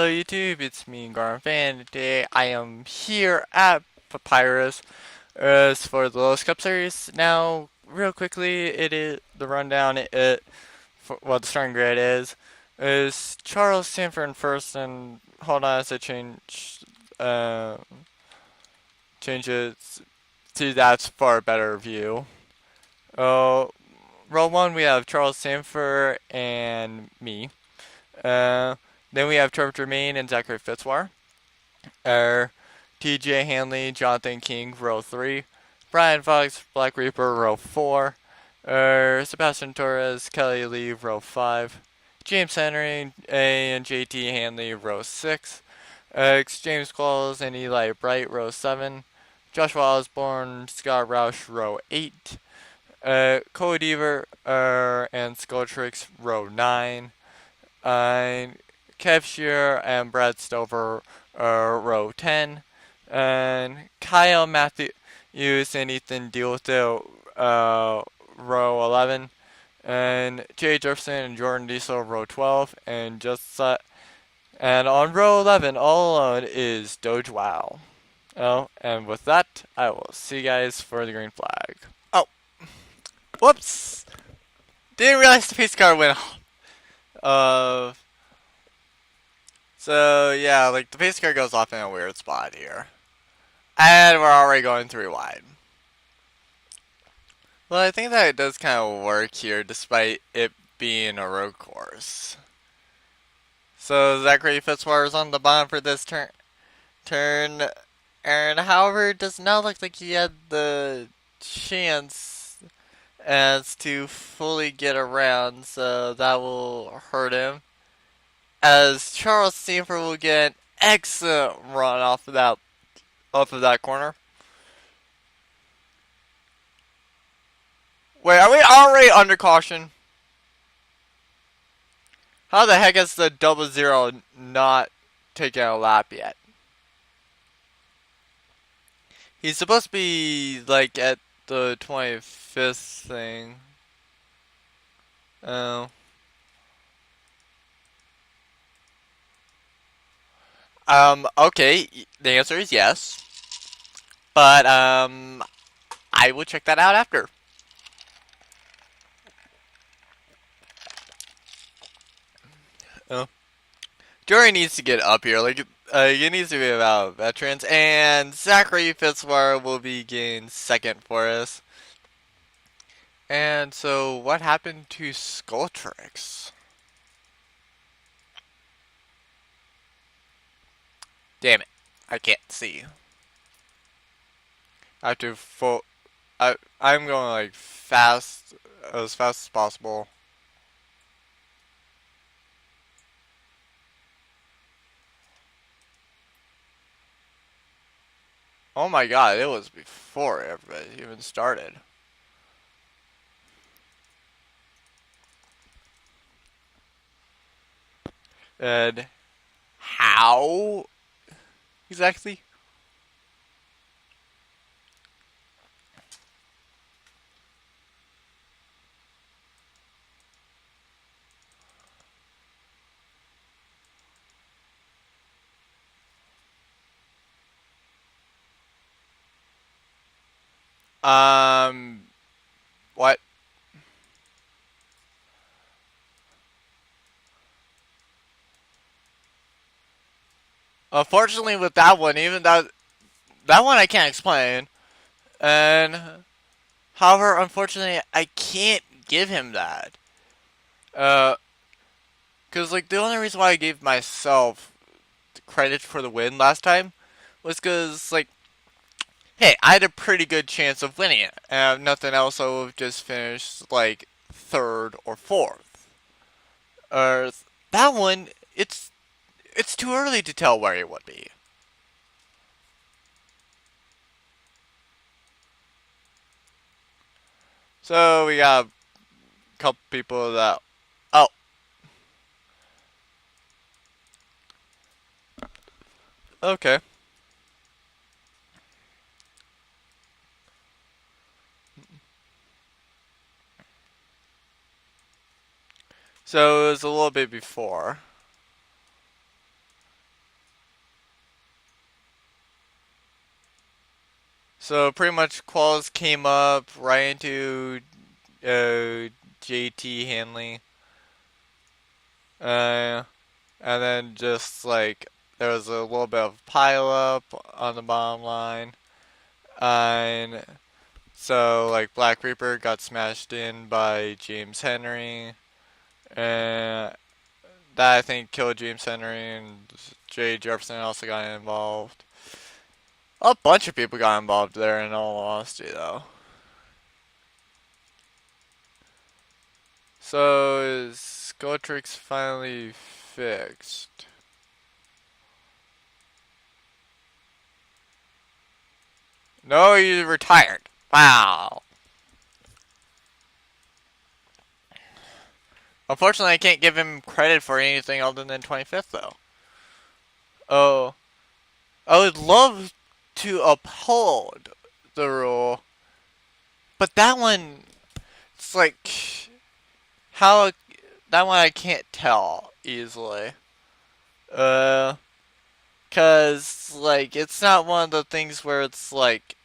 YouTube, it's me, Garfan. Today I am here at Papyrus for the Lowe Cup series. Now, real quickly, it is the rundown. For what the starting grid is Charles Sanford in first, and hold on as I uh, change it to that for a better view. Uh, row one we have Charles Sanford and me. Uh, then we have Trevor Jermaine and Zachary Fitzwar. Er, TJ Hanley, Jonathan King, row 3. Brian Fox, Black Reaper, row 4. Sebastian Torres, Kelly Lee, row 5. James Henry and JT Hanley, row 6. James Qualls and Eli Bright, row 7. Joshua Osborne, Scott Roush, row 8. Cody Deaver and Skulltrix, row 9. Kev Shearer and Brad Stover, row 10. And Kyle Matthews and Ethan Dealthill, row 11. And Jay Jefferson and Jordan Diesel, row 12. And on row 11, all alone, is Doge Wow. Oh, and with that, I will see you guys for the green flag. Oh, whoops! Didn't realize the pace car went off. So yeah, like the pace car goes off in a weird spot here. And we're already going 3 wide. Well, I think that it does kind of work here despite it being a road course. So Zachary Fitzwater is on the bottom for this turn. And however, it does not look like he had the chance as to fully get around, so that will hurt him. As Charles Sanford will get an excellent run off of that corner. Wait, are we already under caution? How the heck is the 00 not taking a lap yet? He's supposed to be like at the 25th thing. Oh. Okay, the answer is yes. But, I will check that out after. Oh. Jory needs to get up here. Like, it needs to be about veterans. And Zachary Fitzwater will be getting second for us. And so, what happened to Skulltrix? Damn it. I can't see. I have to I'm going like fast as possible. Oh my god, it was before everybody even started. And how exactly? Um, what? Unfortunately, with that one, even that one I can't explain. And however, unfortunately, I can't give him that. Uh, cause like the only reason why I gave myself credit for the win last time was cause like, hey, I had a pretty good chance of winning it. And if nothing else, I would have just finished like third or fourth. Uh, that one, it's too early to tell where it would be. So we got a couple people that. Oh, okay. So it was a little bit before. So pretty much Qualls came up right into JT Hanley, uh, and then just like there was a little bit of pile up on the bottom line, and so like Black Reaper got smashed in by James Henry, and that I think killed James Henry, and Jay Jefferson also got involved. A bunch of people got involved there, in all honesty, though. So is Scotrix finally fixed? No, he's retired. Wow. Unfortunately, I can't give him credit for anything other than 25th, though. Oh, I would love to uphold the rule, but that one, it's like, how, that one I can't tell easily. Uh, Cause, like, it's not one of the things where it's like,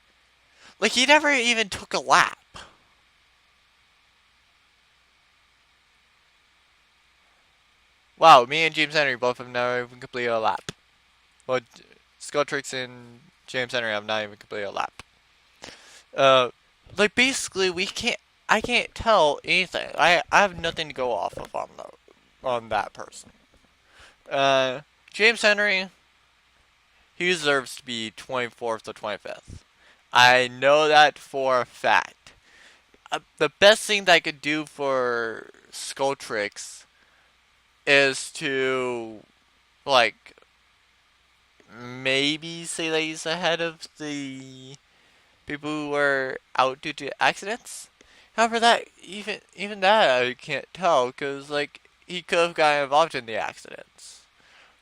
he never even took a lap. Wow, me and James Henry both have never even completed a lap. Well, Skulltrix and James Henry have not even completed a lap. Uh, like basically we can't. I can't tell anything. I have nothing to go off of on that person. Uh, James Henry, he deserves to be 24th or 25th. I know that for a fact. The best thing that I could do for Skulltrix is to like maybe say that he's ahead of the people who were out due to accidents. However, that even that I can't tell because like he could have gotten involved in the accidents.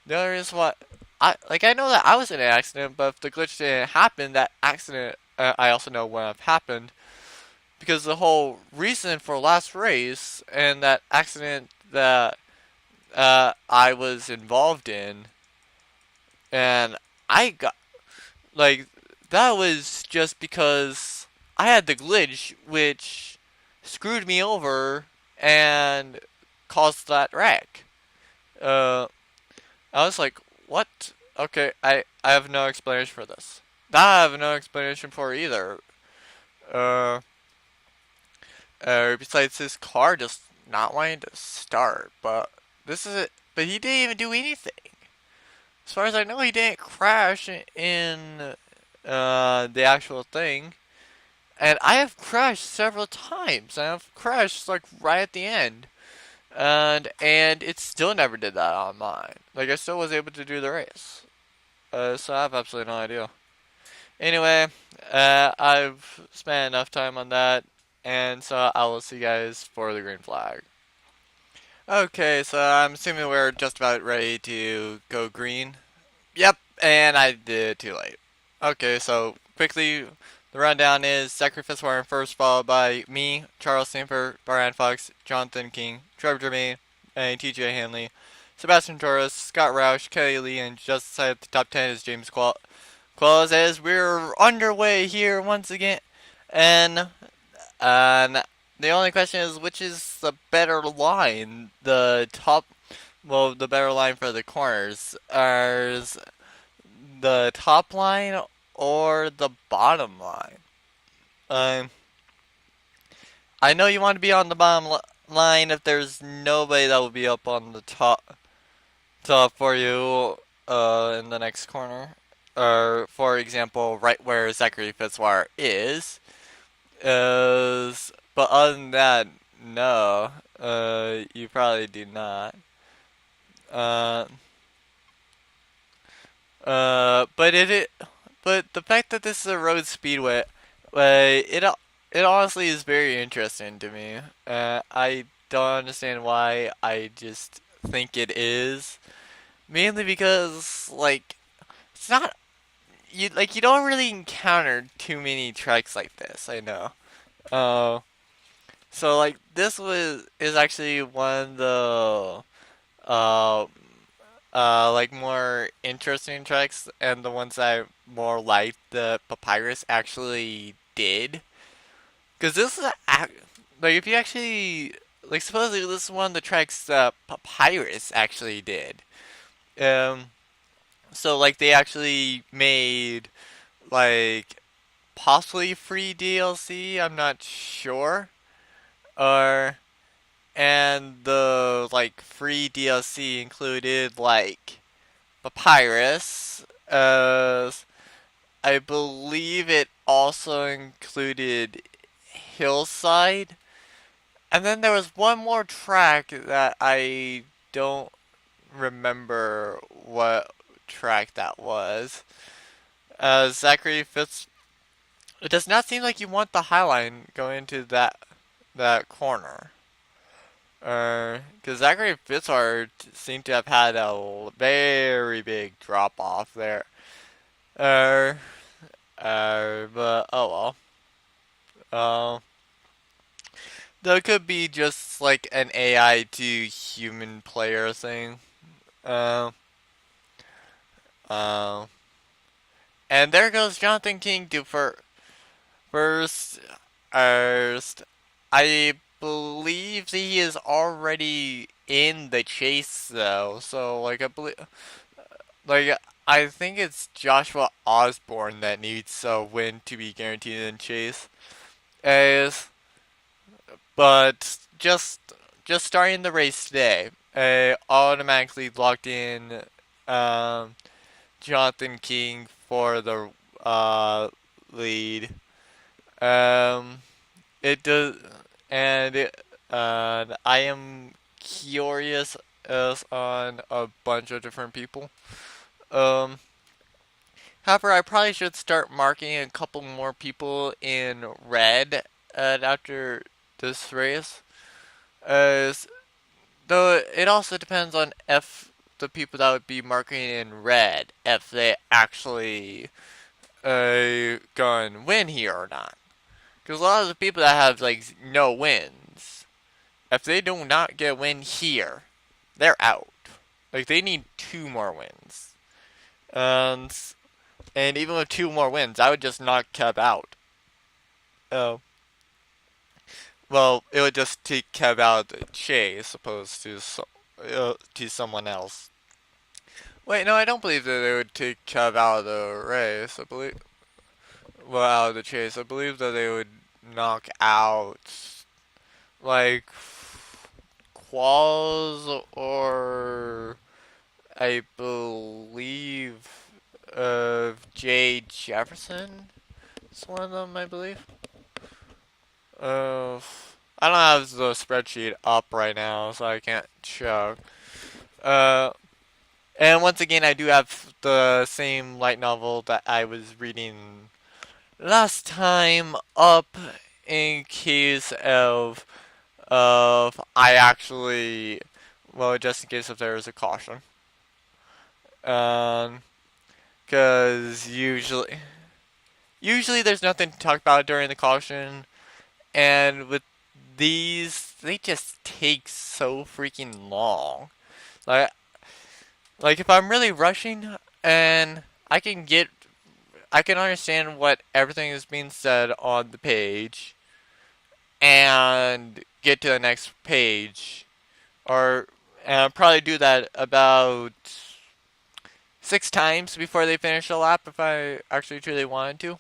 The other is what I know that I was in an accident, but if the glitch didn't happen, that accident I also know would have happened because the whole reason for last race and that accident that I was involved in, and I got like that was just because I had the glitch which screwed me over and caused that wreck. Uh, I was like, what? Okay, I have no explanation for this. That I have no explanation for either. Uh, Besides his car just not wanting to start, but this is it. But he didn't even do anything. As far as I know, he didn't crash in the actual thing. And I have crashed several times. I have crashed like right at the end, and it still never did that on mine. Like I still was able to do the race. So I have absolutely no idea. Anyway, I've spent enough time on that, and so I will see you guys for the green flag. Okay, so I'm assuming we're just about ready to go green. Yep, and I did too late. Okay, so quickly, the rundown is Sacrifice Warren first, followed by me, Charles Stamper, Brian Fox, Jonathan King, Trevor Germain, and TJ Hanley. Sebastian Torres, Scott Roush, Kelly Lee, and just inside the top 10 is James Qualls as we're underway here once again. And the only question is which is the better line? The better line for the corners. Is the top line or the bottom line? Um, I know you want to be on the line if there's nobody that will be up on the top for you in the next corner. Or, for example, right where Zachary Fitzwater is. But other than that, no. You probably do not. Uh, but but the fact that this is a road speedway, it honestly is very interesting to me. I don't understand why. I just think it is mainly because like it's not you don't really encounter too many tracks like this. I know. Uh, so this is actually one of the uh like more interesting tracks, and the ones I more liked the Papyrus actually did. Because this is like if you actually like supposedly this is one of the tracks that Papyrus actually did. Um, so like they actually made like possibly free DLC. I'm not sure. Or and the like free DLC included like Papyrus. I believe it also included Hillside. And then there was one more track that I don't remember what track that was. Zachary Fitz. It does not seem like you want the Highline going into that corner. Because Zachary Fitzhard seemed to have had a very big drop off there. Uh, but oh well. That could be just like an AI to human player thing. Uh, uh, and there goes Jonathan King to first. First, I believe he is already in the chase though. So like I think it's Joshua Osborne that needs a win to be guaranteed in chase. As but just starting the race today, automatically locked in um, Jonathan King for the uh, lead. Um, it does, and I am curious as on a bunch of different people. Um, However, I probably should start marking a couple more people in red after this race. As though it also depends on if the people that would be marking in red, if they actually gonna win here or not. Because a lot of the people that have like no wins, if they do not get a win here, they're out. Like they need two more wins. And and even with two more wins, I would just knock Kev out. Oh. Well, it would just take Kev out of Chase opposed to someone else. Wait, no, I don't believe that they would take Kev out of the race. I believe, well, out of the chase. I believe that they would knock out like Qualls or I believe Jay Jefferson. It's one of them, I believe. Uh, I don't have the spreadsheet up right now, so I can't check. Uh, and once again, I do have the same light novel that I was reading last time up in case of I actually, well, just in case if there is a caution. Um, because usually there's nothing to talk about during the caution, and with these, they just take so freaking long. Like, like if I'm really rushing and I can understand what everything is being said on the page and get to the next page, or and I'll probably do that about 6 times before they finish the lap if I actually truly wanted to.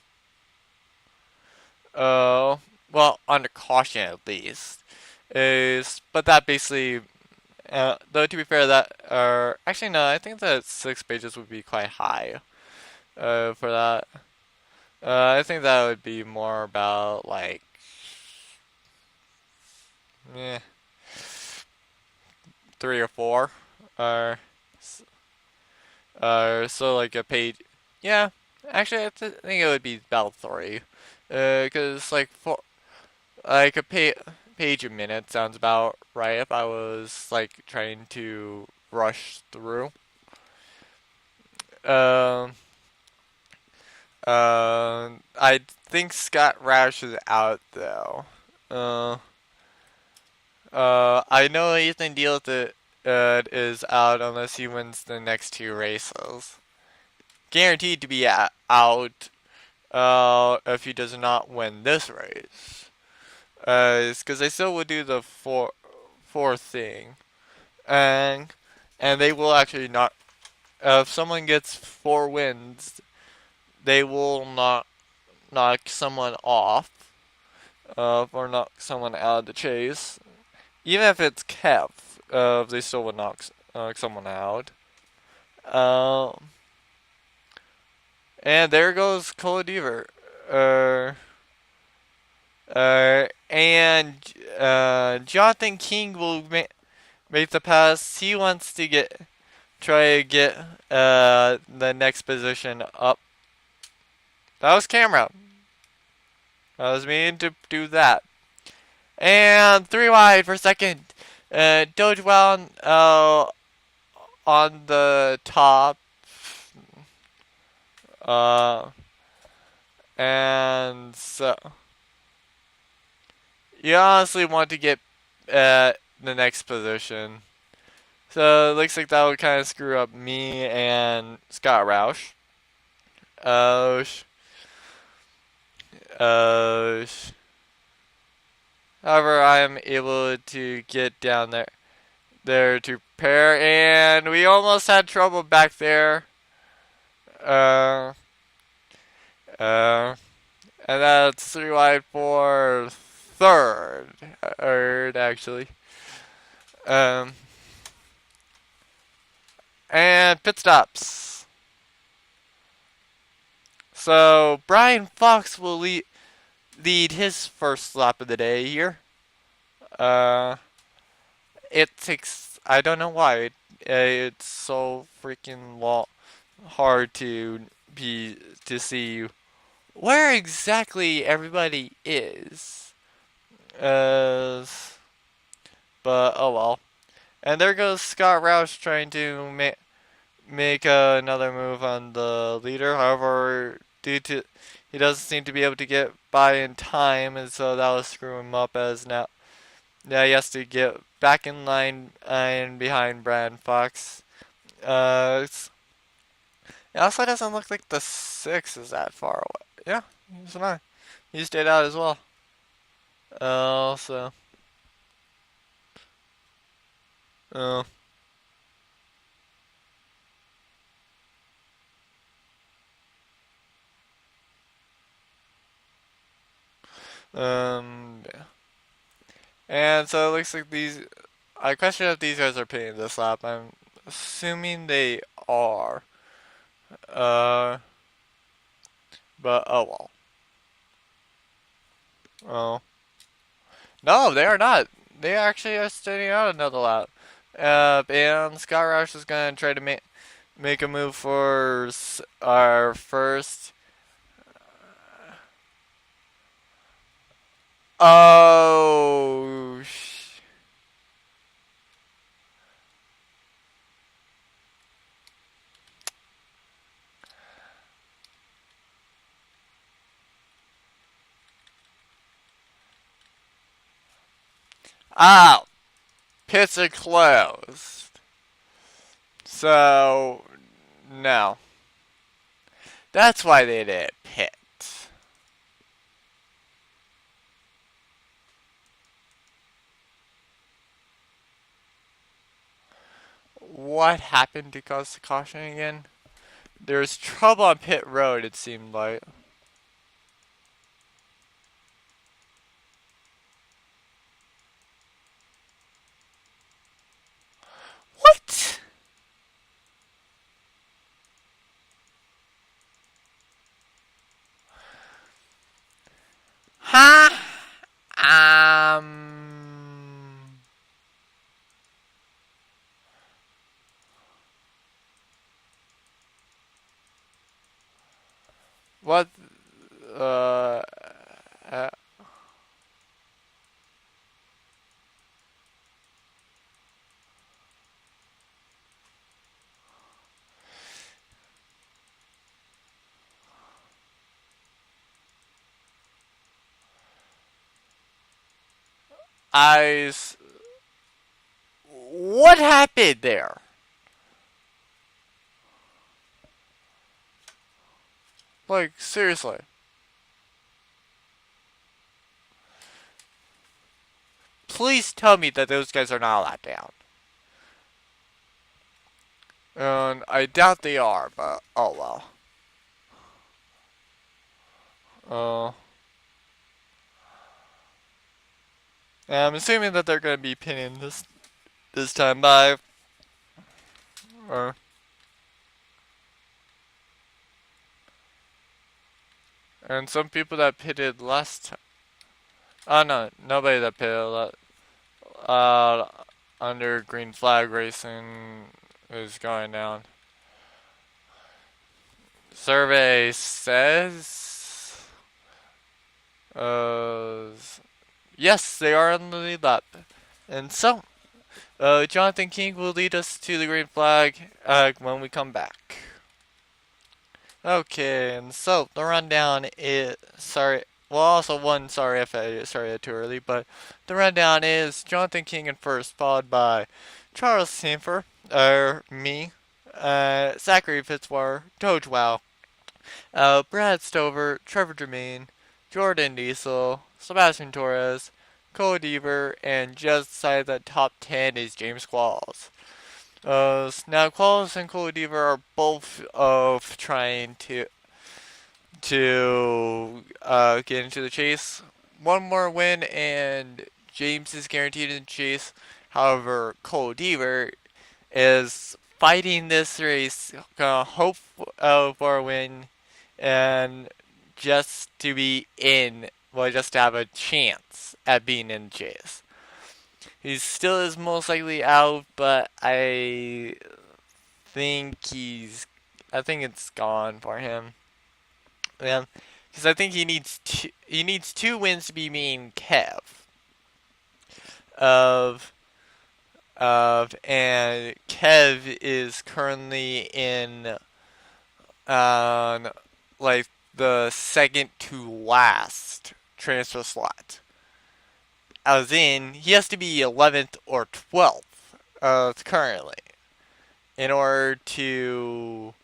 Uh, well, under caution at least. But that basically, though to be fair, that actually no, I think that 6 pages would be quite high. For that, I think that would be more about like, eh, 3 or 4. Uh, so like a page. Yeah, actually, think it would be about 3. Cause like like a page a minute sounds about right if I was like trying to rush through. Um, I think Scott Rash is out though. I know Ethan deals with it. is out unless he wins the next two races. Guaranteed to be out if he does not win this race. Because they still will do the fourth thing, and they will actually not. If someone gets 4 wins, they will not knock someone off, or knock someone out of the chase. Even if it's kept, they still would knock someone out. Um, and there goes Cole Deaver. And Jonathan King will make the pass. He wants to try to get the next position up. That was camera. I was meaning to do that. And 3 wide for second. Doge well on the top. And so you honestly want to get the next position. So it looks like that would kind of screw up me and Scott Roush. Uh, However, I am able to get down there to pair, and we almost had trouble back there. Uh, uh, and that's 3 wide for third, actually. Um, and pit stops. So Brian Fox will lead his first lap of the day here. It takes, I don't know why it's so freaking hard to see where exactly everybody is. But oh well. And there goes Scott Roush trying to make another move on the leader. However, due to he doesn't seem to be able to get by in time, and so that will screw him up as now he has to get back in line and behind Brad Fox. It also doesn't look like the 6 is that far away. Yeah, he's not. He stayed out as well. So. Oh. Yeah. And so it looks like I question if these guys are paying this lap. I'm assuming they are. Uh. But oh well. Oh. No, they are not. They actually are staying out another lap. And Scott Roush is gonna try to make a move for our first. Oh. Ah, pits are closed. So no, that's why they did pit. What happened to cause the caution again? There's trouble on pit road, it seemed like. What? Huh? What? Uh, uh I. What happened there? Like, seriously. Please tell me that those guys are not allowed down. And I doubt they are, but oh well. Uh, I'm assuming that they're going to be pinning this time by. Uh, and some people that pitted last time. Oh no, nobody that pitted uh, under green flag racing is going down. Survey says, uh, yes, they are on the lead lap. And so, Jonathan King will lead us to the green flag when we come back. Okay, and so the rundown is sorry. Well, also one sorry if I started too early, but the rundown is Jonathan King in first, followed by Charles Sanford, me, Zachary Fitzwater, Doge Wow, Brad Stover, Trevor Jermaine, Jordan Diesel, Sebastian Torres, Cole Deaver, and just inside the top 10 is James Qualls. Now Qualls and Cole Deaver are both of trying to get into the chase. One more win and James is guaranteed in the chase. However, Cole Deaver is fighting this race, gonna hope for a win, and just to be in, well, just to have a chance at being in the chase. He still is most likely out, but think he's, I think it's gone for him. Yeah, because I think he needs two wins to be mean Kev of and Kev is currently in like the second to last transfer slot. As in, he has to be 11th or 12th currently in order to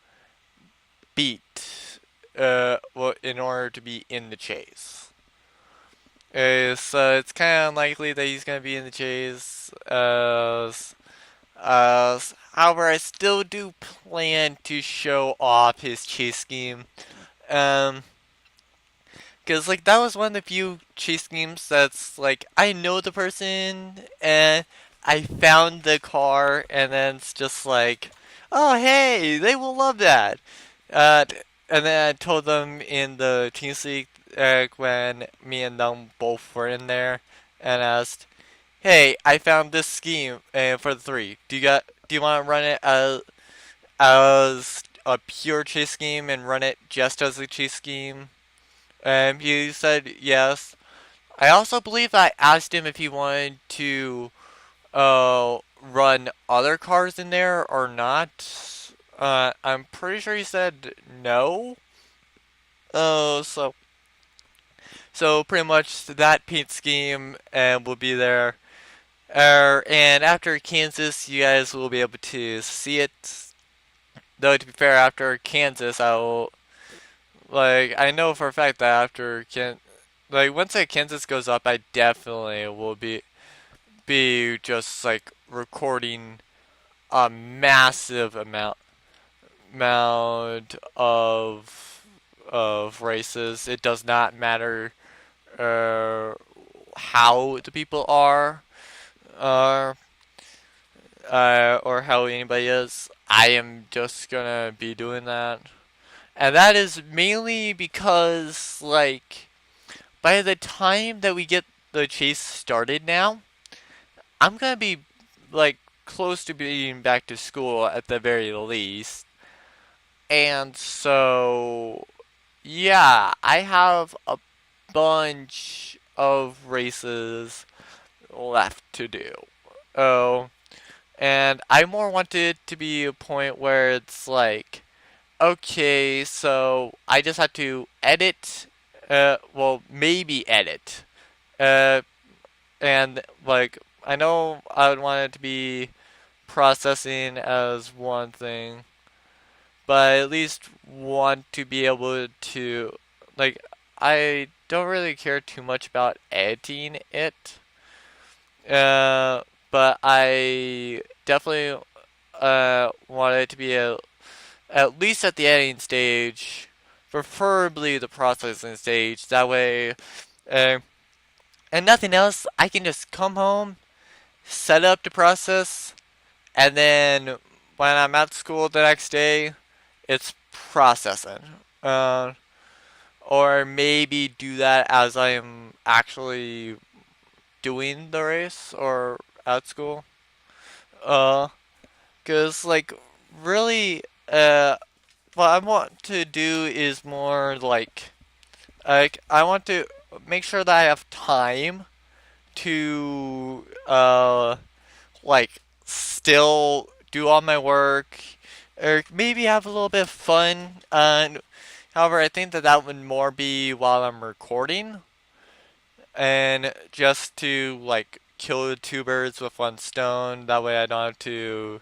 beat well, in order to be in the chase. So it's kind of unlikely that he's going to be in the chase. However, I still do plan to show off his chase scheme. Um, Because, like, that was one of the few chase schemes that's, like, I know the person, and I found the car, and then it's just like, oh, hey, they will love that. Uh, and then I told them in the Teams League when me and them both were in there, and asked, hey, I found this scheme for the three. Do you want to run it as a pure chase scheme and run it just as a chase scheme? He said yes. I also believe I asked him if he wanted to run other cars in there or not. I'm pretty sure he said no. Oh, so pretty much that paint scheme will be there. And after Kansas, you guys will be able to see it. Though to be fair, after Kansas, I know for a fact that once Kansas goes up, I definitely will be just like recording a massive amount of races. It does not matter uh, how the people uh, or how anybody is. I am just gonna be doing that. And that is mainly because, like, by the time that we get the chase started now, I'm gonna be, like, close to being back to school at the very least. And so, yeah, I have a bunch of races left to do. Oh, and I more want it to be a point where it's like, okay, so I just have to edit, well, maybe edit. Uh, and, like, I know I would want it to be processing as one thing, but I at least want to be able to, like, I don't really care too much about editing it, uh, but I definitely want it to be at least at the editing stage, preferably the processing stage. That way, uh, and nothing else, I can just come home, set up the process, and then when I'm at school the next day, it's processing. Uh, or maybe do that as I am actually doing the race or at school. Uh, cause like really, what I want to do is more like I want to make sure that I have time to like still do all my work or maybe have a little bit of fun. However, I think that that would more be while I'm recording and just to like kill two birds with one stone. That way, I don't have to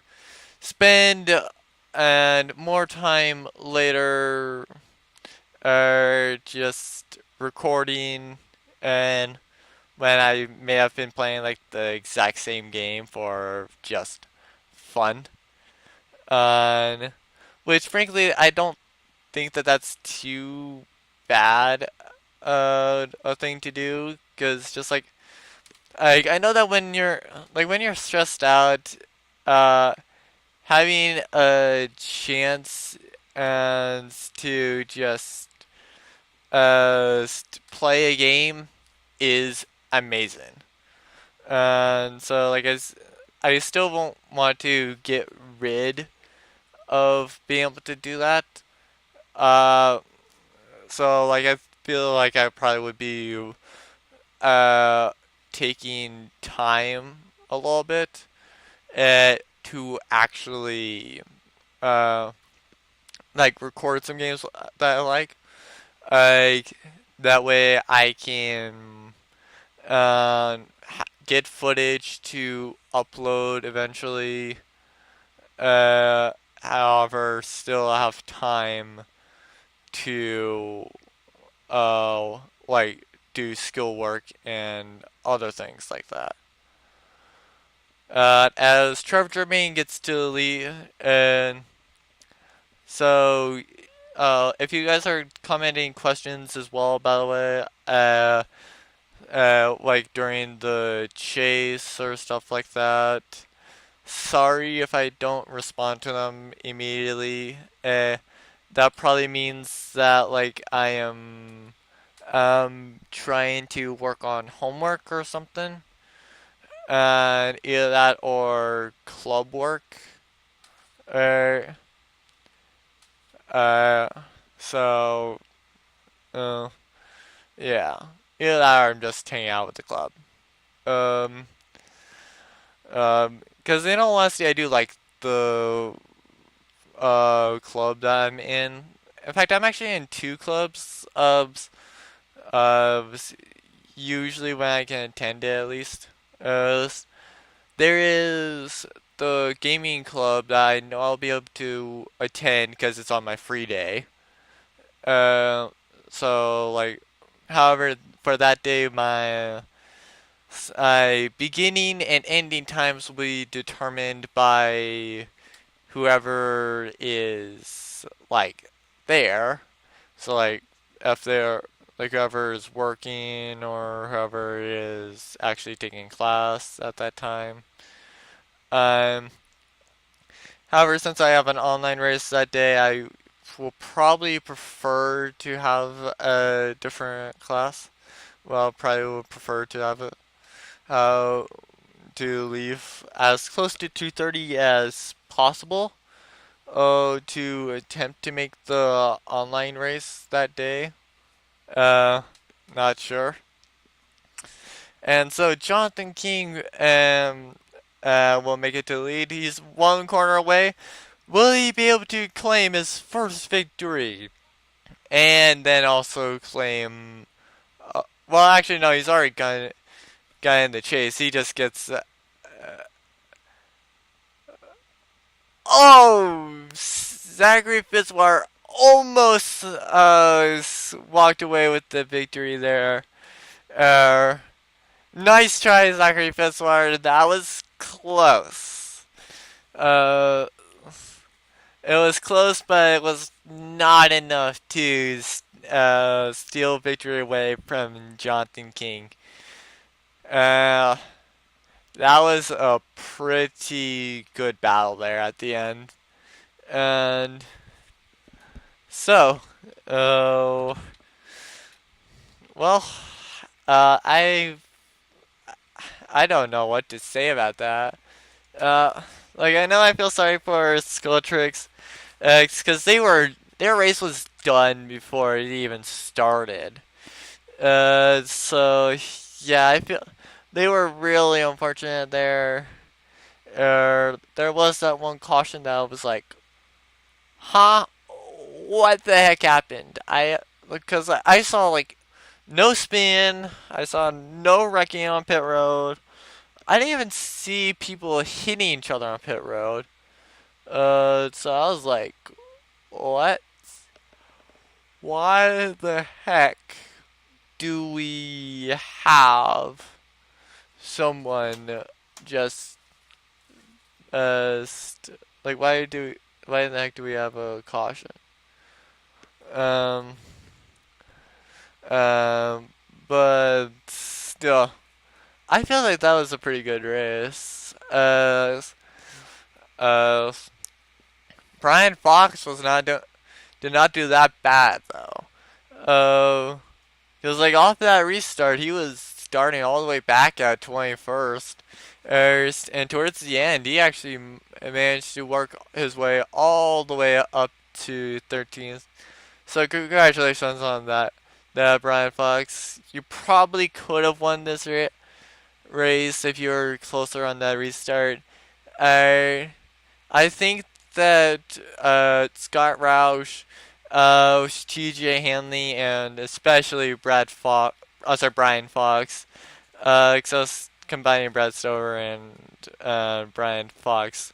spend and more time later just recording and when I may have been playing like the exact same game for just fun. Uh, which frankly I don't think that that's too bad a thing to do because just like I know that when you're stressed out, uh, having a chance and to just play a game is amazing. And so I still won't want to get rid of being able to do that. Uh, so like I feel like I probably would be uh taking time a little bit to actually uh like record some games that I like that way I can get footage to upload eventually. However, still have time to like do skill work and other things like that. As Trevor Germain gets to the lead, and so if you guys are commenting questions as well, by the way, like during the chase or stuff like that. Sorry if I don't respond to them immediately. That probably means that like I am trying to work on homework or something. Either that or club work. Uh, uh, so, uh, yeah. Either that or I'm just hanging out with the club. Um, because in all honesty, I do like the club that I'm in. In fact, I'm actually in two clubs. Usually when I can attend it at least. Uh, there is the gaming club that I know I'll be able to attend because it's on my free day. Uh, so like, however, for that day, my beginning and ending times will be determined by whoever is like there. So like if they're like whoever is working or whoever is actually taking class at that time. Um, however, since I have an online race that day, I will probably prefer to have a different class. Well, probably would prefer to have it uh, to leave as close to 2:30 as possible. To attempt to make the online race that day. Uh, Not sure. And so Jonathan King will make it to the lead. He's one corner away. Will he be able to claim his first victory? And then also claim. Well, actually, no, he's already got in the chase. He just gets Oh, Zachary Fitzwater almost walked away with the victory there. Uh, Nice try, Zachary Fitzwater. That was close. Uh, it was close, but it was not enough to steal victory away from Jonathan King. Uh, that was a pretty good battle there at the end. And so, uh, well, I don't know what to say about that. Uh, like I know I feel sorry for Skulltrix, because their race was done before it even started. So yeah, I feel they were really unfortunate there. There was that one caution that was like, huh, what the heck happened? Because I saw like no spin, I saw no wrecking on pit road. I didn't even see people hitting each other on pit road. So I was like, what? Why the heck do we have someone just like why in the heck do we have a caution? Um, um, but still, I feel like that was a pretty good race. Uh, Brian Fox did not do that bad though. Because like off that restart, he was starting all the way back at 21st. And towards the end, he actually managed to work his way all the way up to 13th. So congratulations on that Brian Fox. You probably could have won this race if you were closer on that restart. I I think that Scott Roush, T.J. Hanley, and especially Brian Fox, so combining Brad Stover and Brian Fox.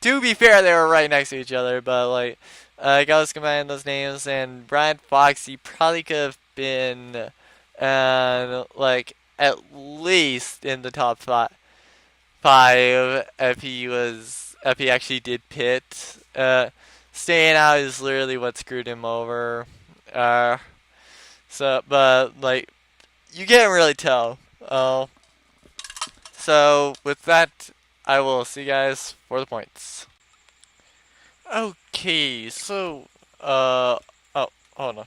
To be fair, they were right next to each other, but like, I was combining those names, and Brian Fox, he probably could have been, like at least in the top five if he actually did pit. Staying out is literally what screwed him over. Uh, but like you can't really tell. So with that, I will see you guys for the points. Okay, so oh, hold on.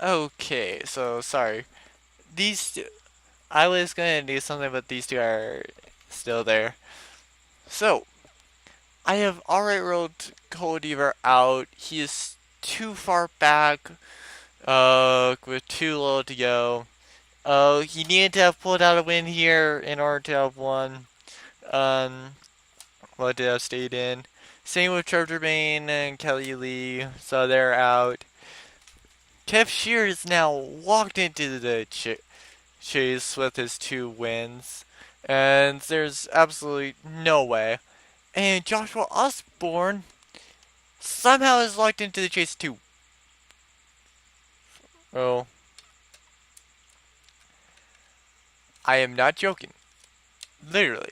Okay, so sorry. These two, I was gonna do something, but these two are still there. So I have already ruled Coldiver out. He is too far back, with too little to go. He needed to have pulled out a win here in order to have won. Um, what did have stayed in. Same with Trevor Bain and Kelly Lee, so they're out. Kev Shears now walked into the chase with his 2 wins, and there's absolutely no way. And Joshua Osborne somehow is locked into the chase too. Oh, I am not joking. Literally.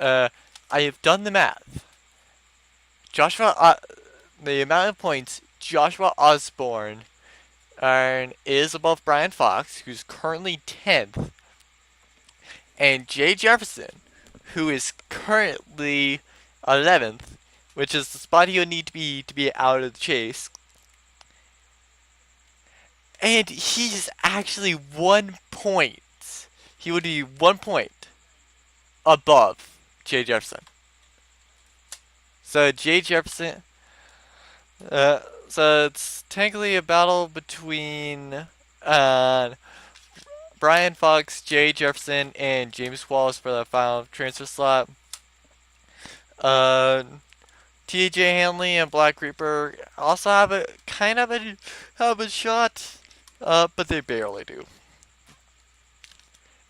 I have done the math. The amount of points Joshua Osborne is above Brian Fox, who's currently 10th, and Jay Jefferson, who is currently 11th, which is the spot he would need to be out of the chase. And he's actually 1 point. He would be 1 point above Jay Jefferson. So Jay Jefferson. So it's technically a battle between Brian Fox, Jay Jefferson, and James Wallace for the final transfer slot. T.J. Hanley and Black Reaper also have a shot, but they barely do.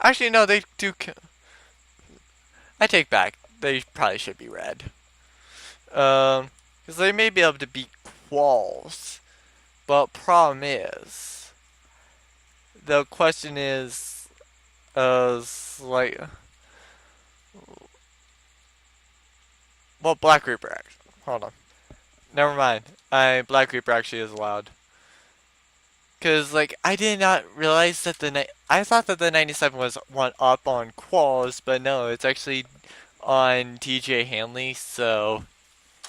Actually, no, they do. I take back. They probably should be red. Because they may be able to beat quals, but problem is, the question is like, well, Black Reaper actually. Hold on. Never mind. Black Reaper actually is allowed. Cause like I did not realize that I thought that the 97 was one up on quals, but no, it's actually on TJ Hanley, so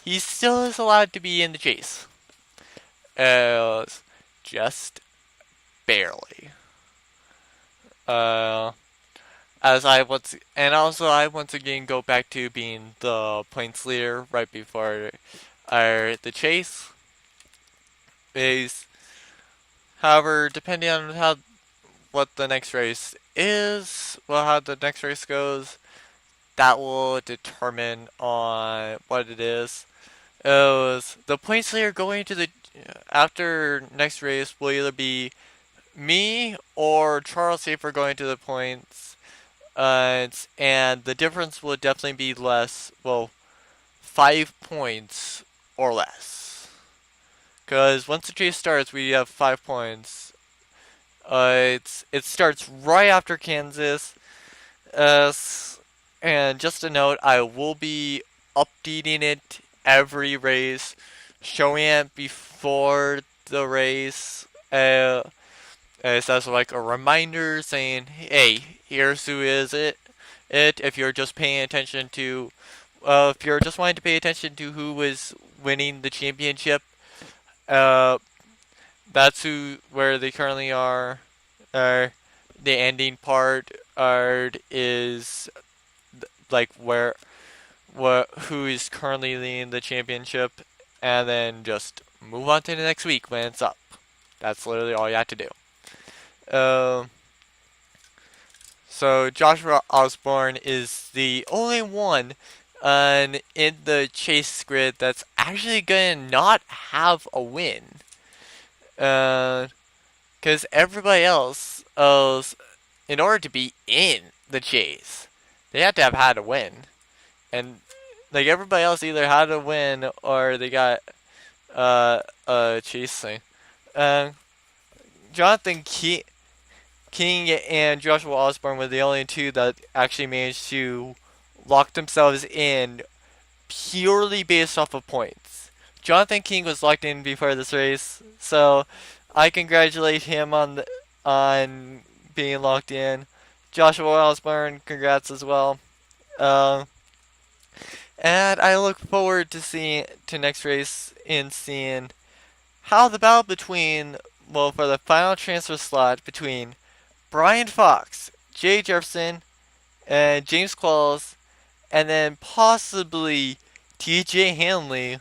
he still is allowed to be in the chase. Uh, just barely. Uh, as I once and also I once again go back to being the points leader right before the chase is. However, depending on how what the next race is, well, how the next race goes, that will determine on what it is. The points leader going to the after next race will either be me or Charles Safer going to the points, and the difference will definitely be less. Well, 5 points or less. Because once the chase starts, we have 5 points. It starts right after Kansas. Uh, and just a note, I will be updating it every race, showing it before the race. It's as like a reminder saying, "Hey, here's who is it." If you're just paying attention to, if you're just wanting to pay attention to who was winning the championship, uh, that's where they currently are. Uh, the ending part is like who is currently leading the championship, and then just move on to the next week when it's up. That's literally all you have to do. Um, so Joshua Osborne is the only one in the chase grid that's actually gonna not have a win. Because everybody else, in order to be in the chase, they have to have had a win. And like everybody else either had a win or they got a chase thing. Um, Jonathan King and Joshua Osborne were the only two that actually managed to lock themselves in purely based off of points. Jonathan King was locked in before this race, so I congratulate him on being locked in. Joshua Osborne, congrats as well. Um, and I look forward to seeing to next race and seeing how the battle between for the final transfer slot between Brian Fox, Jay Jefferson, and James Qualls, and then possibly TJ Hanley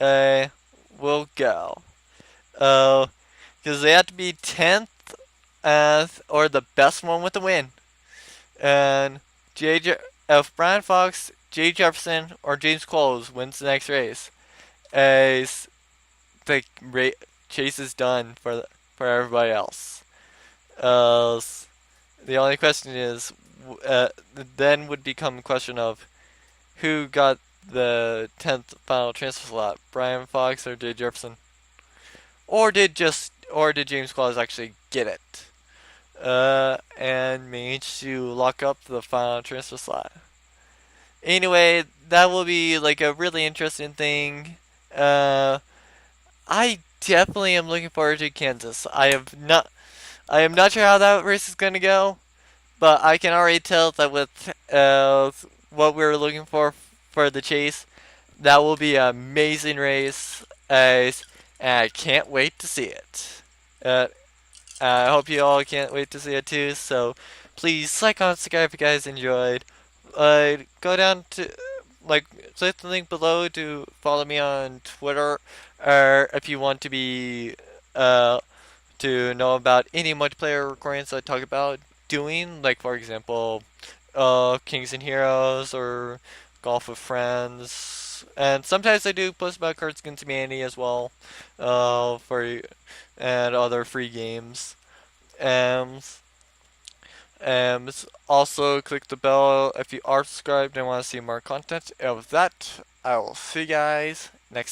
uh, will go. Because they have to be 10th or the best one with the win. And if Brian Fox, Jay Jefferson, or James Qualls wins the next race, as the chase is done for everybody else. Uh, the only question is, then would become a question of who got the 10th final transfer slot, Brian Fox or Jay Jefferson, or did James Claus actually get it, and manage to lock up the final transfer slot. Anyway, that will be like a really interesting thing. Uh, I definitely am looking forward to Kansas. I am not sure how that race is gonna go, but I can already tell that with what we were looking for the chase, that will be an amazing race. And I can't wait to see it. Uh, I hope you all can't wait to see it too. So please like, comment, subscribe if you guys enjoyed. Go down to click the link below to follow me on Twitter, or if you want to be to know about any multiplayer recordings I talk about doing, like for example, Kings and Heroes or Golf with Friends, and sometimes I do post about Cards Against Humanity as well, for and other free games. Um, also click the bell if you are subscribed and want to see more content. And with that, I will see you guys